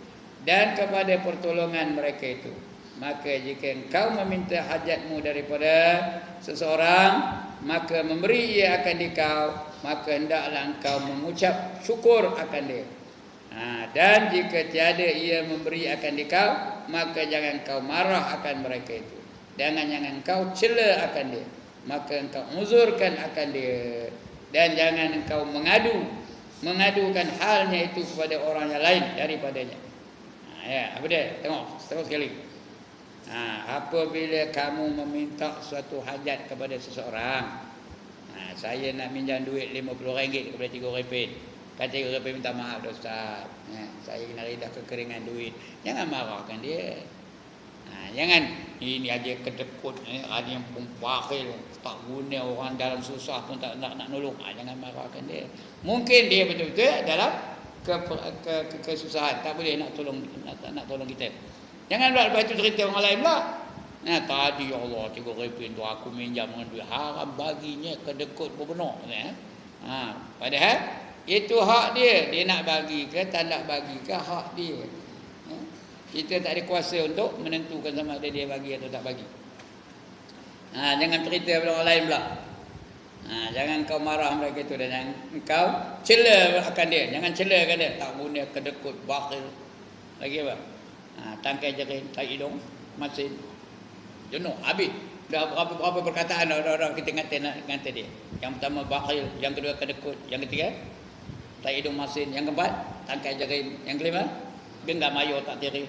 dan kepada pertolongan mereka itu. Maka jika engkau meminta hajatmu daripada seseorang, maka memberi ia akan dikau, maka hendaklah engkau mengucap syukur akan dia. Dan jika tiada ia memberi akan kau, maka jangan kau marah akan mereka itu. Jangan kau cela akan dia, maka engkau uzurkan akan dia. Dan jangan engkau mengadukan halnya itu kepada orang yang lain daripadanya. Apa dia? Tengok terus sekali. Apabila kamu meminta suatu hajat kepada seseorang, saya nak minjam duit RM50 kepada Cikgu Repin. Kata Cikgu Repin, minta maaf dah Ustaz, saya nak dah kekeringan duit. Jangan marahkan dia. Jangan ini aja kedekut, ada yang pun bakhil, tak guna, orang dalam susah pun tak nak nolong. Jangan marahkan dia. Mungkin dia betul-betul dalam kesusahan, tak boleh nak tolong kita. Jangan pula lepas itu cerita orang lain pula. Tadi ya Allah, Cikgu Repin tu aku minjam dengan duit haram, baginya kedekut pun benar. Padahal itu hak dia. Dia nak bagi ke tak nak bagi ke, hak dia. Kita tak ada kuasa untuk menentukan sama ada dia bagi atau tak bagi. Jangan cerita pada orang lain pula. Jangan kau marah mereka itu, dan jangan kau cela akan dia. Jangan cela akan dia. Tak guna, kedekut, bakhil. Lagi apa? Tangkai jaring, tai hidung, masin. Jenuh, habis. Dah berapa perkataan orang kita ngata dia. Yang pertama bakhil, yang kedua kedekut, yang ketiga tai hidung masin, yang keempat tangkai jaring, yang kelima genggam mayu tak tiri.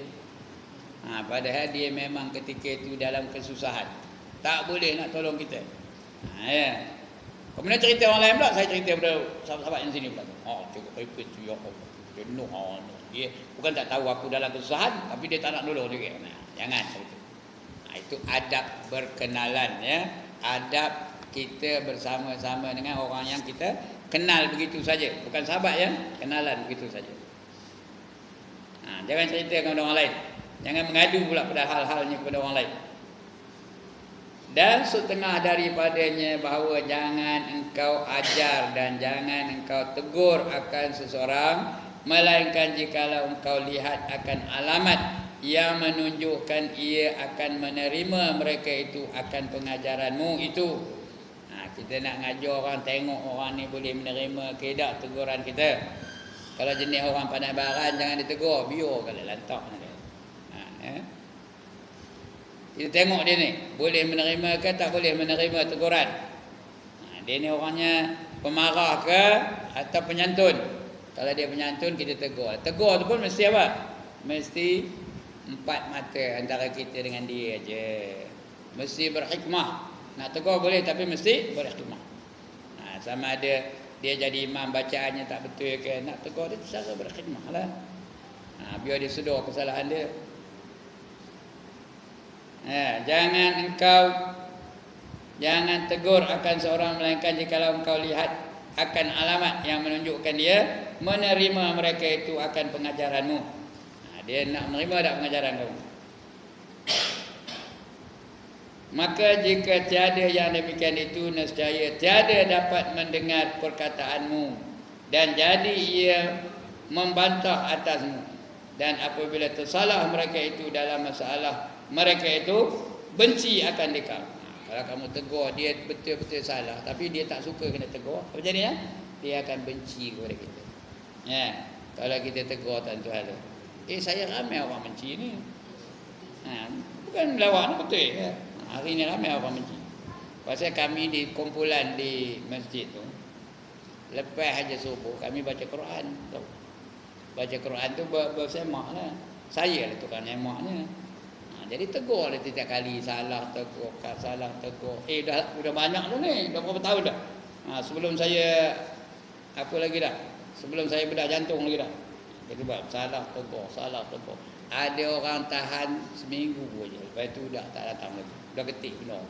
Padahal dia memang ketika itu dalam kesusahan, tak boleh nak tolong kita. Kemudian cerita orang lain pula, saya cerita pada sahabat-sahabat yang sini pula. Cikgu Repin tu ya Allah, jenuh. Dia bukan tak tahu aku dalam kesusahan, tapi dia tak nak nolong juga. Jangan seperti itu. Itu adab berkenalan, ya. Adab kita bersama-sama dengan orang yang kita kenal begitu saja, bukan sahabat yang kenalan begitu saja. Jangan cerita kepada orang lain. Jangan mengadu pula pada hal-halnya kepada orang lain. Dan setengah daripadanya bahawa jangan engkau ajar dan jangan engkau tegur akan seseorang, melainkan jikalau engkau lihat akan alamat yang menunjukkan ia akan menerima mereka itu akan pengajaranmu itu. Kita nak ngajar orang, tengok orang ni boleh menerima ke tak teguran kita. Kalau jenis orang pandai baran, jangan ditegur, biar kalau lantak dia. Kita tengok dia ni boleh menerima ke tak boleh menerima teguran. Dia ni orangnya pemarah ke atau penyantun. Kalau dia penyantun, kita tegur. Tegur tu pun mesti apa? Mesti empat mata antara kita dengan dia aja. Mesti berhikmah. Nak tegur boleh, tapi mesti berhikmah. Sama ada dia jadi imam, bacaannya tak betul ke, nak tegur dia secara berhikmah lah. Biar dia sedar kesalahan dia. Jangan tegur akan seorang, melainkan jikalau engkau lihat akan alamat yang menunjukkan dia menerima mereka itu akan pengajaranmu. Dia nak menerima tak pengajaran kamu? Maka jika tiada yang demikian itu, nescaya tiada dapat mendengar perkataanmu, dan jadi ia membantah atasmu. Dan apabila tersalah mereka itu dalam masalah, mereka itu benci akan dikau. Kalau kamu tegur dia betul-betul salah, tapi dia tak suka kena tegur, apa jadinya? Dia akan benci kepada kita. Kalau kita tegur tuan-tuan, saya ramai orang benci ni. Bukan melawak, betul ya. Hari ni ramai orang benci. Pasal kami di kumpulan di masjid tu, lepas aja subuh kami baca Quran. Baca Quran tu bersemak lah. Saya lah tukang nyemaknya. Jadi tegur dia setiap kali, salah tegur, salah tegur. Dah banyak dah ni, dah berapa tahun dah. Sebelum saya apa lagi dah? Sebelum saya bedah jantung lagi dah. Jadi buat salah tegur. Ada orang tahan seminggu aja, lepas tu dah tak datang lagi. Dah ketik benar.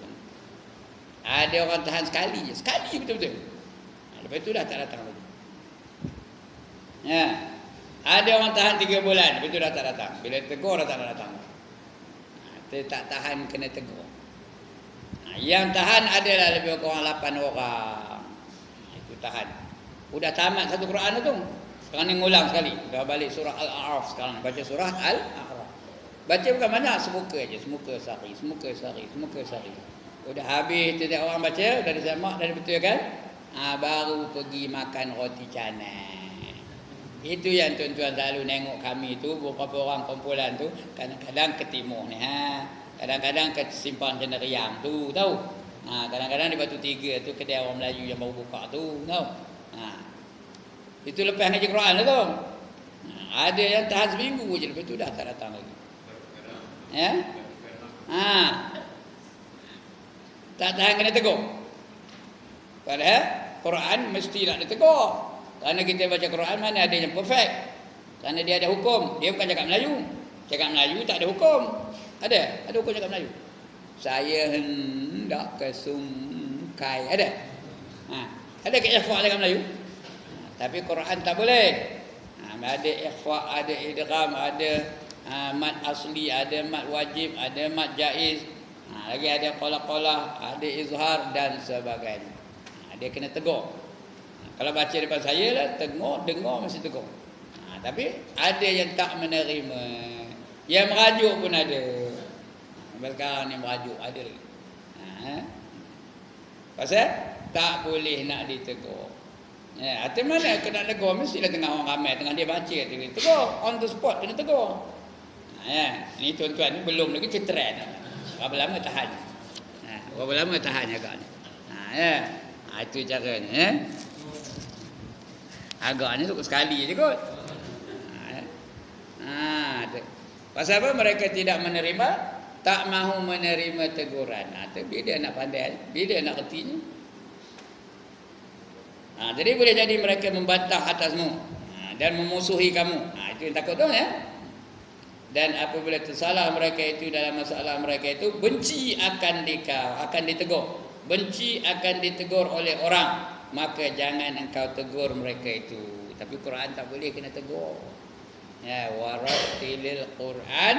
Ada orang tahan sekali betul-betul. Lepas tu dah tak datang lagi. Ada orang tahan 3 bulan, lepas tu dah tak datang. Bila tegur dah tak datang. Dia tak tahan kena tegur. Yang tahan adalah lebih kurang 8 orang. Itu tahan. Udah tamat satu Quran tu. Sekarang ni ngulang sekali. Dah balik surah Al-A'raf sekarang. Baca surah Al-A'raf. Baca bukan banyak, semuka aja. Semuka sehari. Udah habis setiap orang baca, dah disemak, dah dibetulkan. baru pergi makan roti canai. Itu yang tuan-tuan selalu nengok kami tu, beberapa orang kumpulan tu, kadang-kadang ke timur ni, kadang-kadang ke simpang Ceneriang tu, tahu? Kadang-kadang di Batu Tiga tu kedai orang Melayu yang baru buka tu, tahu? Itu lepas ngaji Quran lah tu. Ada yang tahan seminggu je, lepas tu dah tak datang lagi. Ya? Tak tahan kena tegur. Padahal Quran mesti nak ditegur. Kerana kita baca Quran mana ada yang perfect. Kerana dia ada hukum. Dia bukan cakap Melayu. Cakap Melayu tak ada hukum. Ada hukum cakap Melayu. Saya hendak ke Sungkai. Ada? Ada ke ikhfa cakap Melayu? Tapi Quran tak boleh. Ada ikhfa, ada idgham, ada mat asli, ada mat wajib, ada mat jaiz. Lagi ada qala-qala, ada izhar dan sebagainya. Dia kena tegur. Kalau baca depan saya lah, dengar mesti tegur. Tapi ada yang tak menerima. Yang merajuk pun ada. Sampai sekarang ni merajuk ada lagi. Pasal tak boleh nak ditegur. Arti mana kena tegur? Mestilah tengah orang ramai, tengah dia baca, dia tegur. On the spot kena tegur. Ni tuan-tuan ni belum lagi cetran. Berapa lama tahan? Berapa lama tahan agak ni? Itu caranya. Agaknya tu sekali je kot. Pasal apa mereka tidak menerima? Tak mahu menerima teguran. Bila dia nak pandai, bila dia nak kertinya. Jadi boleh jadi mereka membantah atasmu dan memusuhi kamu. Itu yang takut tu ya. Dan apabila tersalah mereka itu dalam masalah mereka itu, benci akan ditegur. Benci akan ditegur oleh orang. Maka jangan engkau tegur mereka itu. Tapi Quran tak boleh kena tegur. Warattilil Quran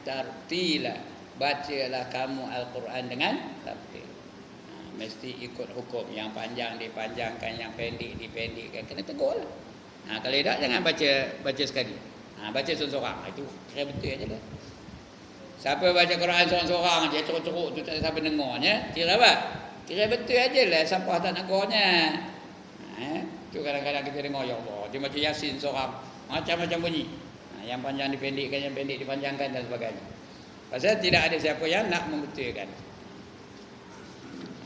tartila. Bacalah kamu Al-Quran dengan tartil. Mesti ikut hukum. Yang panjang dipanjangkan, yang pendek dipendekkan. Kena tegur lah. Kalau tidak jangan baca sekali. Baca seorang-seorang. Itu kira betul aja lah. Siapa baca Quran seorang-seorang je, ceruk-ceruk tu tak siapa dengarnya, kira apa? Kira betul aja lah, siapa tak nak gornya. Tu kadang-kadang kita dengar, ya Allah, dia macam Yasin seorang, macam-macam bunyi. Yang panjang dipendekkan, yang pendek dipanjangkan dan sebagainya. Pasal tidak ada siapa yang nak membetulkan.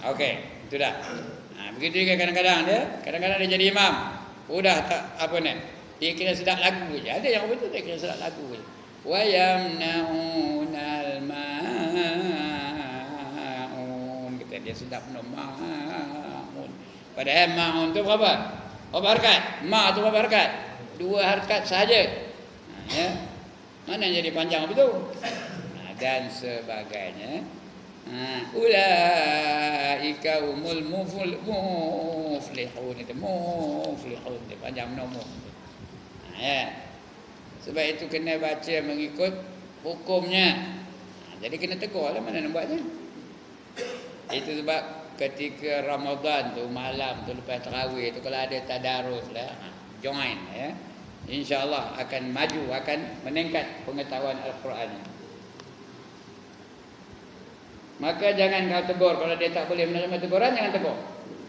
Okey, itu dah. Begitu juga kadang-kadang dia jadi imam. Udah tak apa ni? Dia kira sedap lagu je. Ada yang betul dia kira sedap lagu je. Wa yamnaunal ma'un. Kita dia sedap no ma'un. Padahal ma'un tu berapa? Berapa harakat? Ma tu berapa harakat? 2 harakat saja. Mana yang jadi panjang betul? Dan sebagainya. Ulaika humul muflihun. Itu muflihun dia panjang nombor. Sebab itu kena baca mengikut hukumnya. Jadi kena tegur lah mana nak buatnya. Itu sebab ketika Ramadan tu malam tu lepas tarawih tu kalau ada tadarus lah, join ya. InsyaAllah akan maju, akan meningkat pengetahuan Al-Quran. Maka jangan kau tegur. Kalau dia tak boleh menerima teguran, jangan tegur.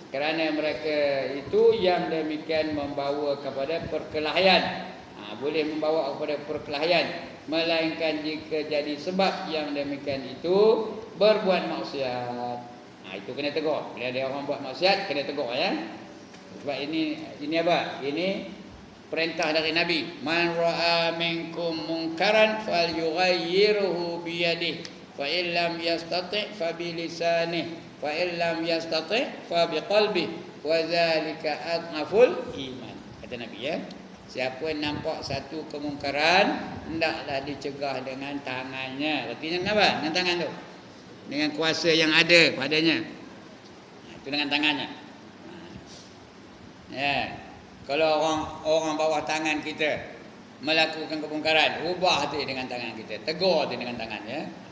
Kerana mereka itu yang demikian membawa kepada perkelahian. Boleh membawa kepada perkelahian. Melainkan jika jadi sebab yang demikian itu berbuat maksiat. Itu kena tegur. Bila ada orang buat maksiat, kena tegur ya. Sebab ini apa? Ini perintah dari Nabi. Man ra'a minkum munkaran falyughayyirhu biyadihi. Fa in lam yastati' fa bi lisanihi, fa in lam yastati' fa bi qalbihi, wa dzalika adhaful iman. Kata Nabi ya. Siapa nampak satu kemungkaran, hendaklah dicegah dengan tangannya. Artinya dengan apa? Dengan tangan tu. Dengan kuasa yang ada padanya. Itu dengan tangannya. Ya. Kalau orang bawah tangan kita melakukan kemungkaran, ubah dia dengan tangan kita, tegur dia dengan tangannya.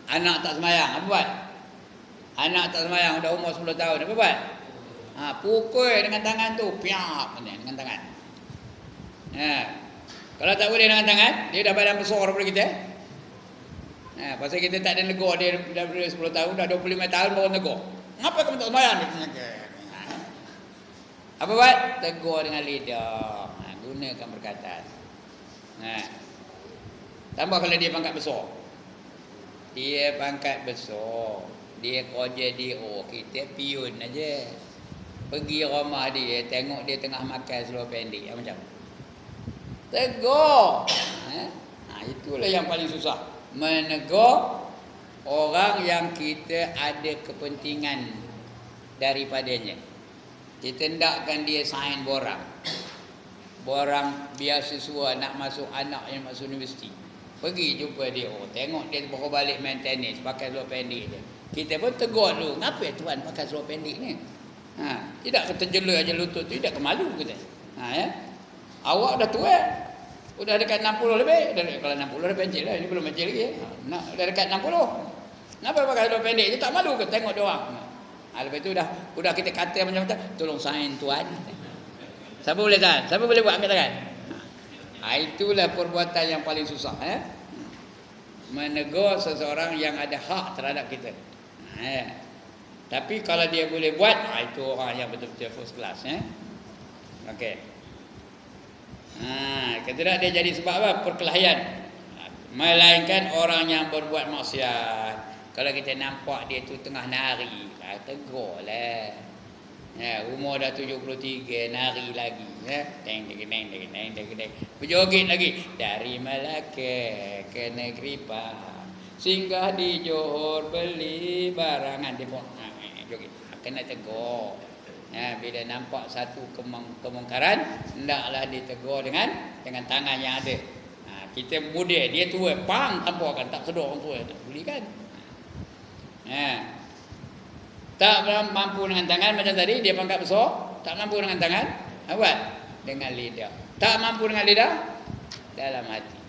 Anak tak semayang, apa buat? Anak tak semayang, dah umur 10 tahun, apa buat? Pukul dengan tangan tu, piak dengan tangan. Kalau tak boleh dengan tangan, dia dah badan besar daripada kita. Pasal kita tak ada negur dia dah 10 tahun, dah 25 tahun baru negur. Ngapa kamu tak semayang? Dia tanya, Apa buat? Tegur dengan lidah. Gunakan perkataan. Tambah kalau dia pangkat besar. Dia pangkat besar. Dia kerja DO. Kita piun aja. Pergi rumah dia, tengok dia tengah makan seluar pendek. Macam tegur. Itulah yang paling susah. Menegur orang yang kita ada kepentingan daripadanya. Kita hendakkan dia sign borang. Borang beasiswa nak masuk anak yang masuk universiti. Pergi jumpa dia. Tengok dia baru balik main tenis pakai seluar pendek je. Kita pun tegur dulu. Ngapa tuan pakai seluar pendek ni? Tidak terjela aja lutut tu, tidak kemalu kita. Awak dah tua. Udah dekat 60 lebih. Kalau 60 dah pencil lah. Ini belum pencil lagi. Dah dekat 60. Kenapa pakai seluar pendek? Dia tak malu ke tengok dia orang? Lepas tu udah kita kata macam-macam, tolong sign tuan. Siapa boleh tahan? Siapa boleh buat ambil tangan? Itulah perbuatan yang paling susah. Menegur seseorang yang ada hak terhadap kita. Tapi kalau dia boleh buat, itu orang yang betul-betul first class. Okey. Ketidak dia jadi sebab apa? Perkelahian. Melainkan orang yang berbuat maksiat. Kalau kita nampak dia tu tengah nari, tegur lah. Umur dah 73, nari lagi. Deng. Berjoget lagi. Dari Melaka ke Negeri Pahang, singgah di Johor beli barangan. Dia pun joget. Kena tegur. Bila nampak satu kemungkaran, hendaklah ditegur dengan tangan yang ada. Kita muda, dia tua, tampakkan tak sedar orang tua, tak boleh kan? Tak mampu dengan tangan macam tadi, dia pangkat besar, tak mampu dengan tangan, apa? Dengan lidah. Tak mampu dengan lidah, dalam hati.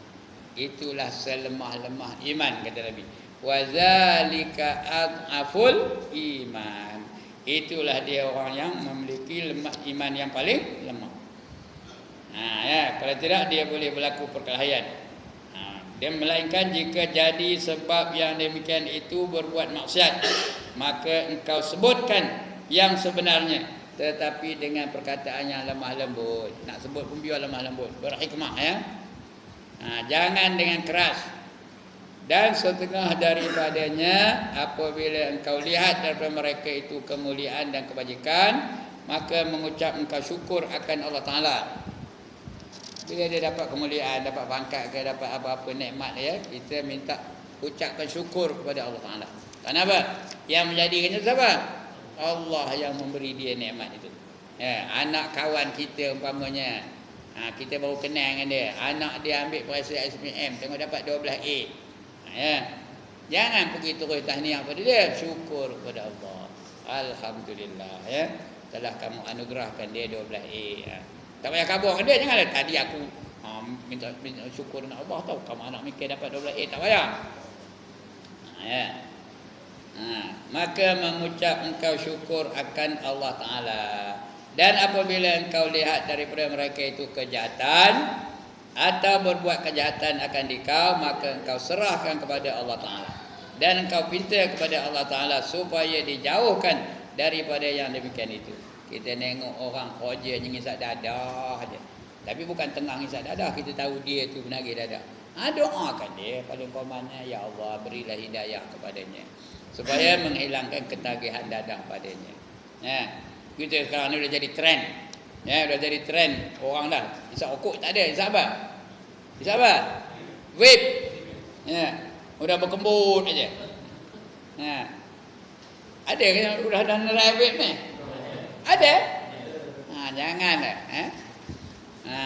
Itulah selemah-lemah iman, kata Nabi. Wazalika ad'aful iman. Itulah dia orang yang memiliki lemah iman yang paling lemah. Kalau tidak dia boleh berlaku perkelahian. Dia melainkan jika jadi sebab yang demikian itu berbuat maksiat, maka engkau sebutkan yang sebenarnya, tetapi dengan perkataan yang lemah lembut. Nak sebut pun biar lemah lembut, berhikmah jangan dengan keras. Dan setengah daripadanya, apabila engkau lihat daripada mereka itu kemuliaan dan kebajikan, maka mengucap engkau syukur akan Allah Ta'ala. Bila dia dapat kemuliaan, dapat pangkat ke, dapat apa-apa nikmat dia, kita minta ucapkan syukur kepada Allah Ta'ala. Kenapa? Yang menjadikannya siapa? Allah yang memberi dia nikmat itu. Anak kawan kita umpamanya, kita baru kenal dengan dia, anak dia ambil perasa SPM, tengok dapat 12A. Jangan pergi terus tahniah pada dia, syukur kepada Allah. Alhamdulillah, telah kamu anugerahkan dia 12A. Tak payah kabur dengan dia, janganlah tadi aku minta syukur dengan Allah, tahu kamu anak mikir dapat 12A, tak payah. Maka mengucap engkau syukur akan Allah Ta'ala. Dan apabila engkau lihat daripada mereka itu kejahatan atau berbuat kejahatan akan dikau, maka engkau serahkan kepada Allah Ta'ala. Dan engkau pinta kepada Allah Ta'ala supaya dijauhkan daripada yang demikian itu. Kita tengok orang kerja ngisap dadah je, tapi bukan tengah ngisap dadah, kita tahu dia tu menagih dadah. Doakan dia paling komannya, ya Allah berilah hidayah kepadanya supaya menghilangkan ketagihan dadah padanya. Kita sekarang ni dah jadi trend. Dah jadi trend orang dah. Isap okok tak ada, isap apa? Isap apa? Vape. Udah berkembut aja. Ada ke udah dah nerai vape ni? Ada? Janganlah.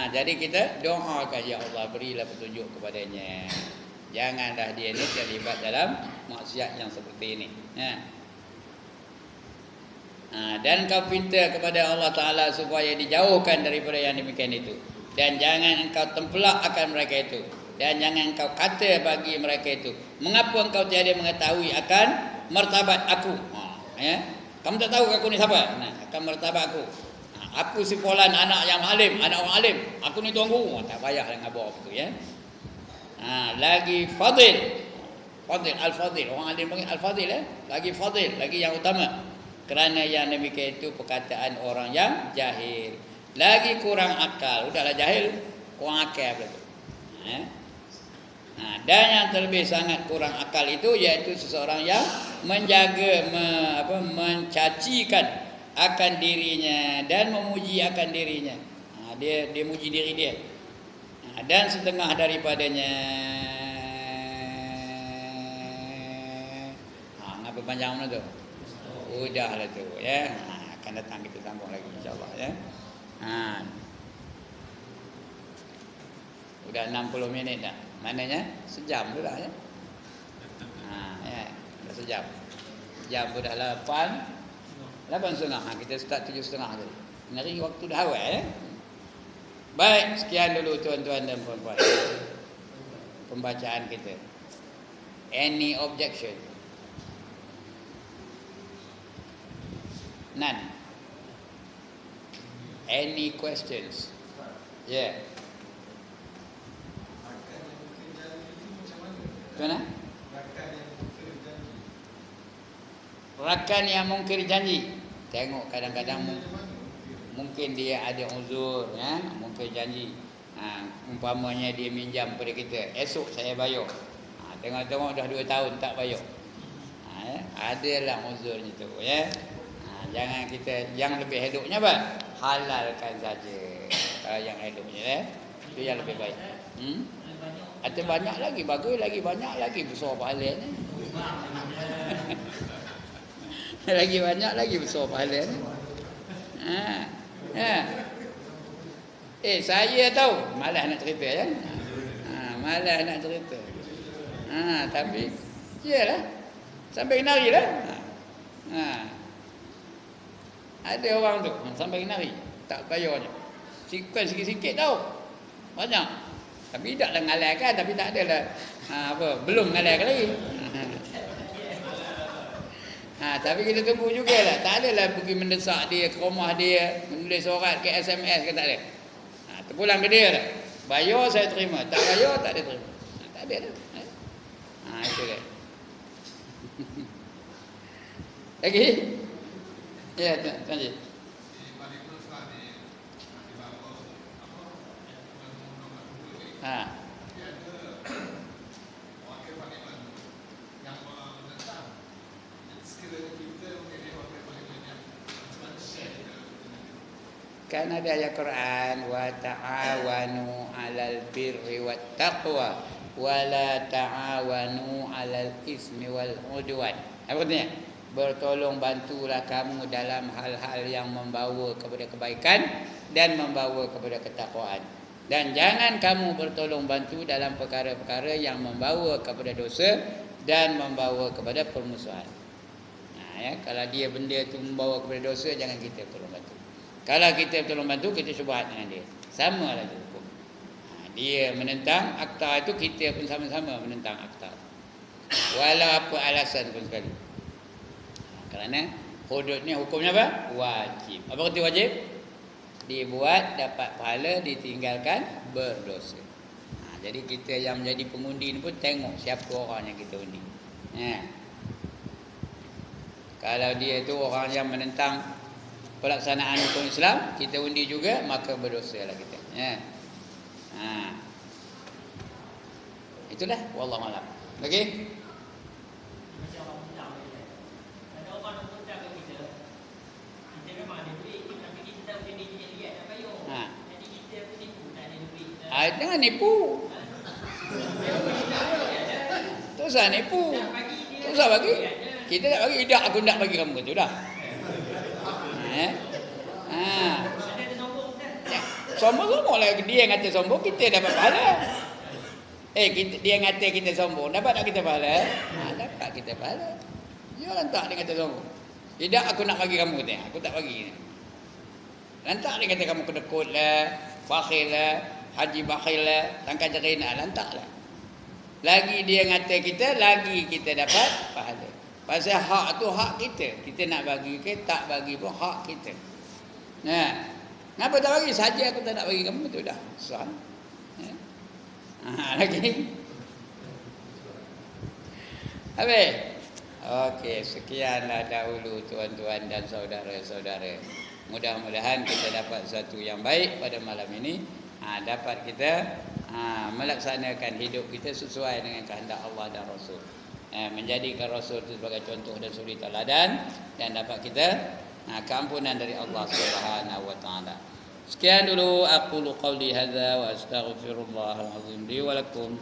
Jadi kita doakan, ya Allah berilah petunjuk kepadanya. Janganlah dia ni terlibat dalam maksiat yang seperti ini. Dan kau pinta kepada Allah Ta'ala supaya dijauhkan daripada yang demikian itu. Dan jangan engkau tempelak akan mereka itu. Dan jangan engkau kata bagi mereka itu, mengapa engkau tiada mengetahui akan martabat aku? Kamu tak tahu aku ni siapa? Akan martabat aku. Aku si Fulan, anak yang alim, anak orang alim. Aku ni tuan guru. Tak payah dengan ngabar begitu ya. Lagi fadil. Fadil, al-fadil. Orang alim panggil al-fadil Lagi fadil, lagi yang utama. Kerana yang demikian itu perkataan orang yang jahil. Lagi kurang akal. Udahlah jahil, kurang akal pula tu. Dan yang terlebih sangat kurang akal itu iaitu seseorang yang menjaga mencacikan akan dirinya dan memuji akan dirinya. Dia muji diri dia. Dan setengah daripadanya ngapa panjang mana tu? Udahlah tu ya. Akan datang kita sambung lagi insya-Allah ya. Udah 60 minit dah. Maknanya sejam sudah ya. Ya, dah sejam. Jam sudah 8.30. Kita start 7.30 tadi. Hari waktu dah awal ya. Baik, sekian dulu tuan-tuan dan puan-puan. Pembacaan kita. Any objection? None. Any questions? Yeah. Mana? Rakan yang mungkir janji. Tengok kadang-kadang mungkin dia ada uzur ya, mungkir janji. Umpamanya dia minjam pada kita, esok saya bayar. Tengok-tengok dah 2 tahun tak bayar. Adalah uzurnya tu ya. Jangan kita, yang lebih eloknya apa? Halalkan saja. Kalau yang eloknya ya. Itu yang lebih baik. Ada banyak lagi, bagus lagi, banyak lagi besar pahalanya. Lagi banyak lagi besar pahalanya. Saya tahu malas nak cerita ya. Malas nak cerita. Tapi iyalah. Sampai nari lah. Ada orang tu sampai nari tak bayarnya. Bukan sikit-sikit tau. Banyak. Tapi taklah ngalalkan, tapi tak adalah belum ngalalkan lagi. Tapi kita tunggu jugalah. Tak adalah pergi mendesak dia ke rumah dia, menulis surat ke SMS ke tak ada. Terpulang ke dia lah. Bayar saya terima, tak bayar tak ada terima. Tak ada dah. Itu dia. Lagi? Ya, Tuan Haji. Kan ada ayat Quran, wa ta'awanu 'alal birri wat taqwa wa la ta'awanu 'alal ismi wal 'udwan. Apa artinya? Bertolong bantulah kamu dalam hal-hal yang membawa kepada kebaikan dan membawa kepada ketakwaan. Dan jangan kamu bertolong bantu dalam perkara-perkara yang membawa kepada dosa dan membawa kepada permusuhan. Kalau dia benda itu membawa kepada dosa, jangan kita tolong bantu. Kalau kita tolong bantu, kita syubhat dengan dia. Sama lah hukum. Dia menentang akta itu, kita pun sama-sama menentang akta. Walau apa alasan pun sekali. Kerana hudud ni hukumnya apa? Wajib. Apa kata wajib? Dibuat dapat pahala, ditinggalkan berdosa. Jadi kita yang menjadi pengundi ni pun tengok siapa orang yang kita undi. Kalau dia tu orang yang menentang pelaksanaan hukum Islam, kita undi juga, maka berdosa lah kita. Itulah wallahu a'lam. Okey. Jangan nipu. Tak usah nipu. Tak usah bagi. Kita tak bagi, tidak aku nak bagi kamu tu dah. Sombong lah dia yang kata sombong, kita dapat pahala. Dia yang kata kita sombong, dapat tak kita pahala? Dapat kita pahala. Dia lantak dia kata sombong. Tidak aku nak bagi kamu kata, aku tak bagi. Lantak dia kata kamu kedekut lah, bakhil lah, haji bakhil lah, tangkap jarina, lantak lah. Lagi dia ngata kita, lagi kita dapat pahala. Pasal hak tu hak kita. Kita nak bagi ke tak bagi pun hak kita. Kenapa tak bagi? Saja aku tak nak bagi kamu, tu dah. Sah. Lagi. Habis. Okey, sekianlah dahulu tuan-tuan dan saudara-saudara. Mudah-mudahan kita dapat sesuatu yang baik pada malam ini. Dapat kita melaksanakan hidup kita sesuai dengan kehendak Allah dan Rasul. Menjadikan Rasul itu sebagai contoh dan suri teladan, dan dapat kita keampunan dari Allah Subhanahu wa taala. Sekian dulu, aqulu qauli hadza wa astaghfirullahal azim li wa lakum.